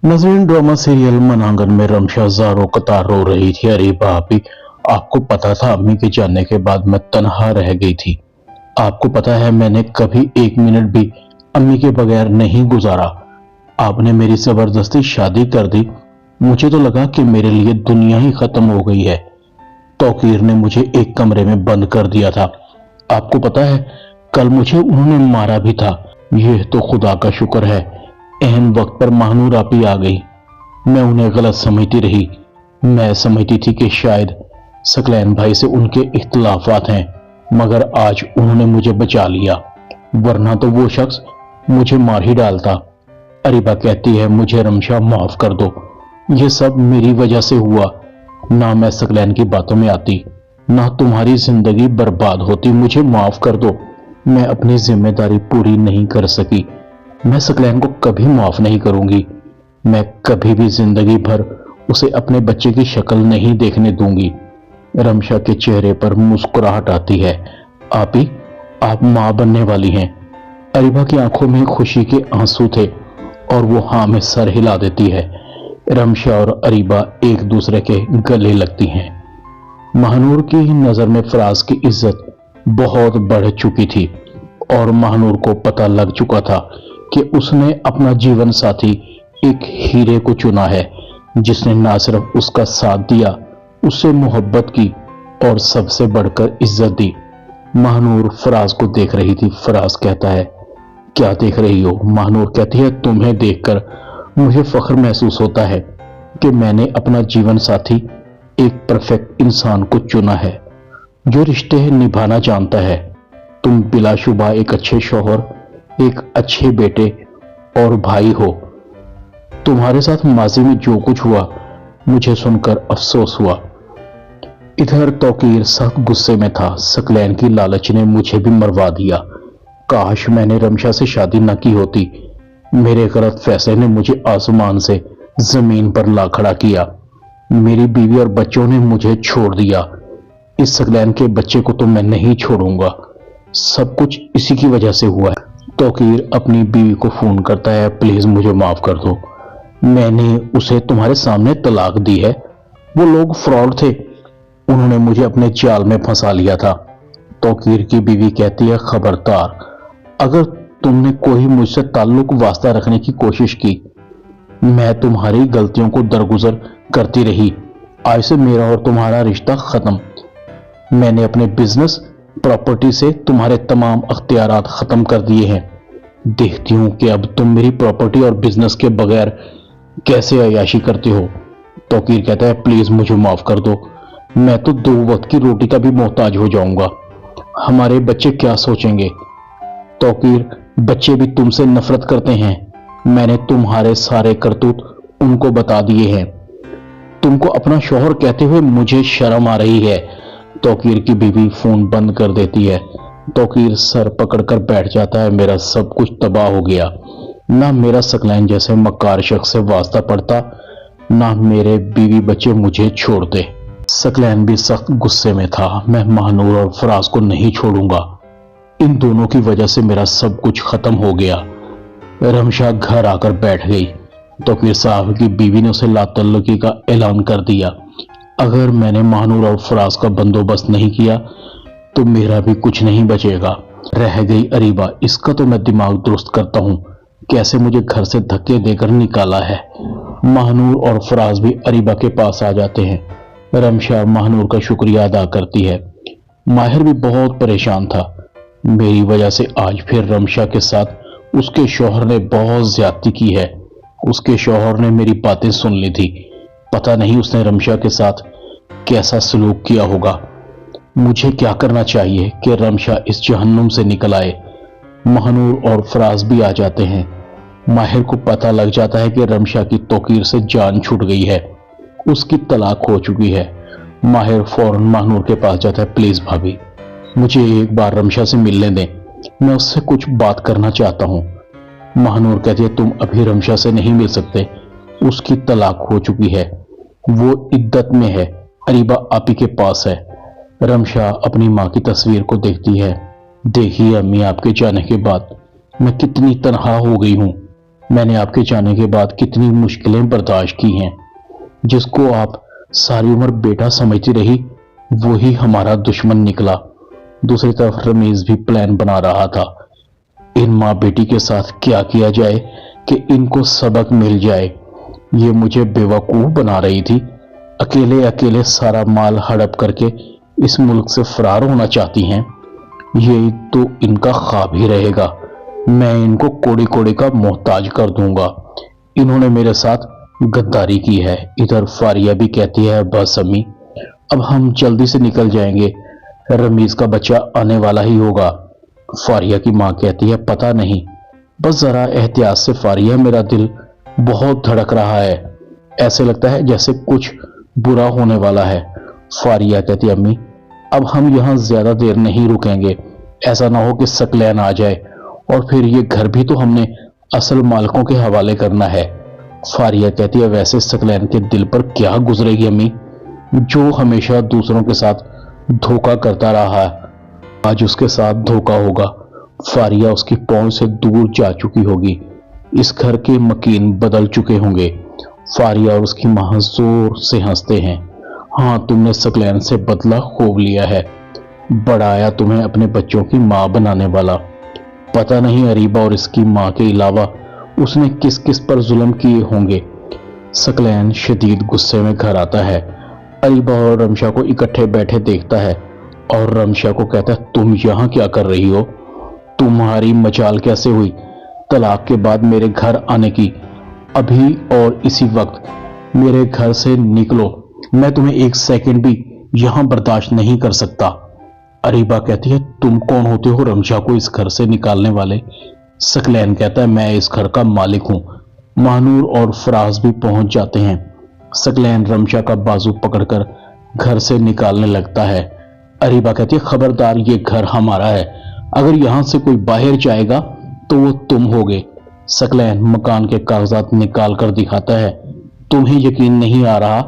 नजरीन, drama serial मनांगन में रमशा ज़ारों कतार रो रही थी। अरे भाभी, आपको पता था अम्मी के जाने के बाद मैं तनहा रह गई थी। आपको पता है मैंने कभी एक मिनट भी अम्मी के बगैर नहीं गुजारा। आपने मेरी जबरदस्ती शादी कर दी। मुझे तो लगा कि मेरे लिए दुनिया ही खत्म हो गई है। तौकीर ने मुझे एक कमरे में बंद कर दिया था। आपको पता है कल मुझे उन्होंने मारा भी था। यह तो खुदा का शुक्र है एहन वक्त पर महानूर आपी आ गई। मैं उन्हें गलत समझती रही। मैं समझती थी कि शायद सकलैन भाई से उनके इख्तिलाफात हैं, मगर आज उन्होंने मुझे बचा लिया, वरना तो वो शख्स मुझे मार ही डालता। अरीबा कहती है मुझे रमशा माफ कर दो, ये सब मेरी वजह से हुआ। ना मैं सकलैन की बातों में आती, ना तुम्हारी जिंदगी बर्बाद होती। मुझे माफ कर दो, मैं अपनी जिम्मेदारी पूरी नहीं कर सकी। मैं सकलैन को कभी माफ नहीं करूंगी। मैं कभी भी जिंदगी भर उसे अपने बच्चे की शक्ल नहीं देखने दूंगी। रमशा के चेहरे पर मुस्कुराहट आती है। आपी, आप मां बनने वाली हैं। अरीबा की आंखों में खुशी के आंसू थे और वो हाँ में सर हिला देती है। रमशा और अरीबा एक दूसरे के गले लगती हैं। महानूर की नजर में फराज की इज्जत बहुत बढ़ चुकी थी और महानूर को पता लग चुका था कि उसने अपना जीवन साथी एक हीरे को चुना है, जिसने ना सिर्फ उसका साथ दिया, उससे मोहब्बत की और सबसे बढ़कर इज्जत दी। महानूर फराज को देख रही थी। फराज कहता है क्या देख रही हो? महानूर कहती है तुम्हें देखकर मुझे फख्र महसूस होता है कि मैंने अपना जीवन साथी एक परफेक्ट इंसान को चुना है, जो रिश्ते निभाना जानता है। तुम बिलाशुबा एक अच्छे शौहर, एक अच्छे बेटे और भाई हो। तुम्हारे साथ माजी में जो कुछ हुआ मुझे सुनकर अफसोस हुआ। इधर तौकीर सख्त गुस्से में था। सकलैन की लालच ने मुझे भी मरवा दिया। काश मैंने रमशा से शादी न की होती। मेरे गलत फैसले ने मुझे आसमान से जमीन पर ला खड़ा किया। मेरी बीवी और बच्चों ने मुझे छोड़ दिया। इस सकलैन के बच्चे को तो मैं नहीं छोड़ूंगा। सब कुछ इसी की वजह से हुआ है। तौकीर अपनी बीवी को फोन करता है, प्लीज मुझे माफ कर दो, मैंने उसे तुम्हारे सामने तलाक दी है। वो लोग फ्रॉड थे, उन्होंने मुझे अपने जाल में फंसा लिया था। तौकीर की बीवी कहती है खबरदार, अगर तुमने कोई मुझसे ताल्लुक वास्ता रखने की कोशिश की, मैं तुम्हारी गलतियों को दरगुजर करती रही। आज से मेरा और तुम्हारा रिश्ता खत्म। मैंने अपने बिजनेस प्रॉपर्टी से तुम्हारे तमाम अख्तियारात खत्म कर दिए हैं। देखती हूं कि अब तुम मेरी प्रॉपर्टी और बिजनेस के बगैर कैसे अयाशी करते हो। तौकीर कहता है प्लीज मुझे माफ कर दो, मैं तो 2 वक्त की रोटी का भी मोहताज हो जाऊंगा। हमारे बच्चे क्या सोचेंगे? तौकीर, बच्चे भी तुमसे नफरत करते हैं। मैंने तुम्हारे सारे करतूत उनको बता दिए हैं। तुमको अपना शौहर कहते हुए मुझे शर्म आ रही है। तौकीर की बीवी फोन बंद कर देती है। तौकीर सर पकड़कर बैठ जाता है। मेरा सब कुछ तबाह हो गया। ना मेरा सकलैन जैसे मक्कार शख्स से वास्ता पड़ता, ना मेरे बीवी बच्चे मुझे छोड़ते। सकलैन भी सख्त गुस्से में था। मैं महानूर और फराज को नहीं छोड़ूंगा। इन दोनों की वजह से मेरा सब कुछ खत्म हो गया। रमशा घर आकर बैठ गई। तौकीर साहब की बीवी ने उसे लातल्लुकी का ऐलान कर दिया। अगर मैंने महानूर और फराज का बंदोबस्त नहीं किया तो मेरा भी कुछ नहीं बचेगा। रह गई अरीबा, इसका तो मैं दिमाग दुरुस्त करता हूँ, कैसे मुझे घर से धक्के देकर निकाला है। महानूर और फराज भी अरीबा के पास आ जाते हैं। रमशा महानूर का शुक्रिया अदा करती है। माहिर भी बहुत परेशान था। मेरी वजह से आज फिर रमशा के साथ उसके शौहर ने बहुत ज्यादती की है। उसके शौहर ने मेरी बातें सुन ली थी। पता नहीं उसने रमशा के साथ कैसा सलूक किया होगा। मुझे क्या करना चाहिए कि रमशा इस जहन्नुम से निकल आए। महानूर और फराज भी आ जाते हैं। माहिर को पता लग जाता है कि रमशा की तौकीर से जान छूट गई है, उसकी तलाक हो चुकी है। माहिर फौरन महानूर के पास जाता है, प्लीज भाभी मुझे एक बार रमशा से मिलने दें, मैं उससे कुछ बात करना चाहता हूं। महानूर कहती है तुम अभी रमशा से नहीं मिल सकते, उसकी तलाक हो चुकी है, वो इद्दत में है, अरीबा आपी के पास है। रमशा अपनी माँ की तस्वीर को देखती है। देखिए अम्मी, आपके जाने के बाद मैं कितनी तनहा हो गई हूँ। मैंने आपके जाने के बाद कितनी मुश्किलें बर्दाश्त की हैं। जिसको आप सारी उम्र बेटा समझती रही वही हमारा दुश्मन निकला। दूसरी तरफ रमीज भी प्लान बना रहा था। इन माँ बेटी के साथ क्या किया जाए कि इनको सबक मिल जाए। ये मुझे बेवकूफ बना रही थी। अकेले अकेले सारा माल हड़प करके इस मुल्क से फरार होना चाहती हैं। ये तो इनका ख्वाब ही रहेगा। मैं इनको कोड़ी कोड़ी का मोहताज कर दूंगा। इन्होंने मेरे साथ गद्दारी की है। इधर फारिया भी कहती है बस अम्मी, अब हम जल्दी से निकल जाएंगे, रमीज का बच्चा आने वाला ही होगा। फारिया की माँ कहती है पता नहीं, बस जरा एहतियात से फारिया, मेरा दिल बहुत धड़क रहा है, ऐसे लगता है जैसे कुछ बुरा होने वाला है। फारिया कहती है अम्मी, अब हम यहाँ ज्यादा देर नहीं रुकेंगे, ऐसा ना हो कि सकलैन आ जाए और फिर ये घर भी तो हमने असल मालिकों के हवाले करना है। फारिया कहती है वैसे सकलैन के दिल पर क्या गुजरेगी अम्मी, जो हमेशा दूसरों के साथ धोखा करता रहा है, आज उसके साथ धोखा होगा। फारिया उसकी पहुंच से दूर जा चुकी होगी। इस घर के मकीन बदल चुके होंगे। फारिया और उसकी मां जोर से हंसते हैं। हाँ, तुमने सकलैन से बदला खूब लिया है, बड़ा आया तुम्हें अपने बच्चों की मां बनाने वाला। पता नहीं अरीबा और इसकी मां के अलावा उसने किस किस पर जुल्म किए होंगे। सकलैन शदीद गुस्से में घर आता है। अरीबा और रमशा को इकट्ठे बैठे देखता है और रमशा को कहता है तुम यहाँ क्या कर रही हो, तुम्हारी मचाल कैसे हुई तलाक के बाद मेरे घर आने की, अभी और इसी वक्त मेरे घर से निकलो, मैं तुम्हें एक सेकंड भी यहां बर्दाश्त नहीं कर सकता। अरीबा कहती है तुम कौन होते हो रमशा को इस घर से निकालने वाले। सकलैन कहता है मैं इस घर का मालिक हूं। महानूर और फराज भी पहुंच जाते हैं। सकलैन रमशा का बाजू पकड़कर घर से निकालने लगता है। अरीबा कहती है खबरदार, ये घर हमारा है, अगर यहां से कोई बाहर जाएगा तो वो तुम होगे। सकलैन मकान के कागजात निकाल कर दिखाता है। तुम्हें यकीन नहीं आ रहा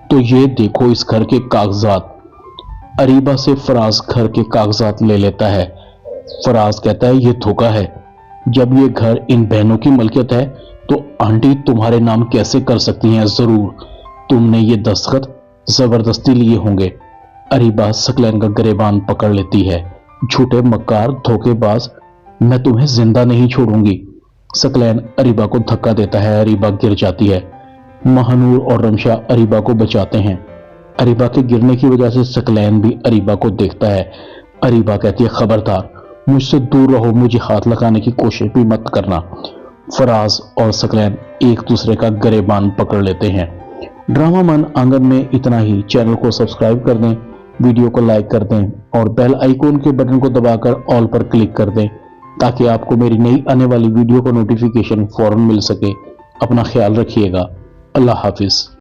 तो ये देखो इस घर के कागजात। अरीबा से फराज घर के कागजात ले लेता है। फराज कहता है ये धोखा है, जब ये घर इन बहनों की मलकियत है तो आंटी तुम्हारे नाम कैसे कर सकती हैं, जरूर तुमने ये दस्तखत जबरदस्ती लिए होंगे। अरीबा सकलैन का गिरेबान पकड़ लेती है। झूठे मक्कार, धोखेबाज, मैं तुम्हें जिंदा नहीं छोड़ूंगी। सकलैन अरीबा को धक्का देता है। अरीबा गिर जाती है। महानूर और रमशा अरीबा को बचाते हैं। अरीबा के गिरने की वजह से सकलैन भी अरीबा को देखता है। अरीबा कहती है खबरदार, मुझसे दूर रहो, मुझे हाथ लगाने की कोशिश भी मत करना। फराज और सकलैन एक दूसरे का गिरेबान पकड़ लेते हैं। ड्रामा मन आंगन में इतना ही। चैनल को सब्सक्राइब कर दें, वीडियो को लाइक कर दें और बेल आइकॉन के बटन को दबाकर ऑल पर क्लिक कर दें ताकि आपको मेरी नई आने वाली वीडियो का नोटिफिकेशन फौरन मिल सके। अपना ख्याल रखिएगा। अल्लाह हाफिज।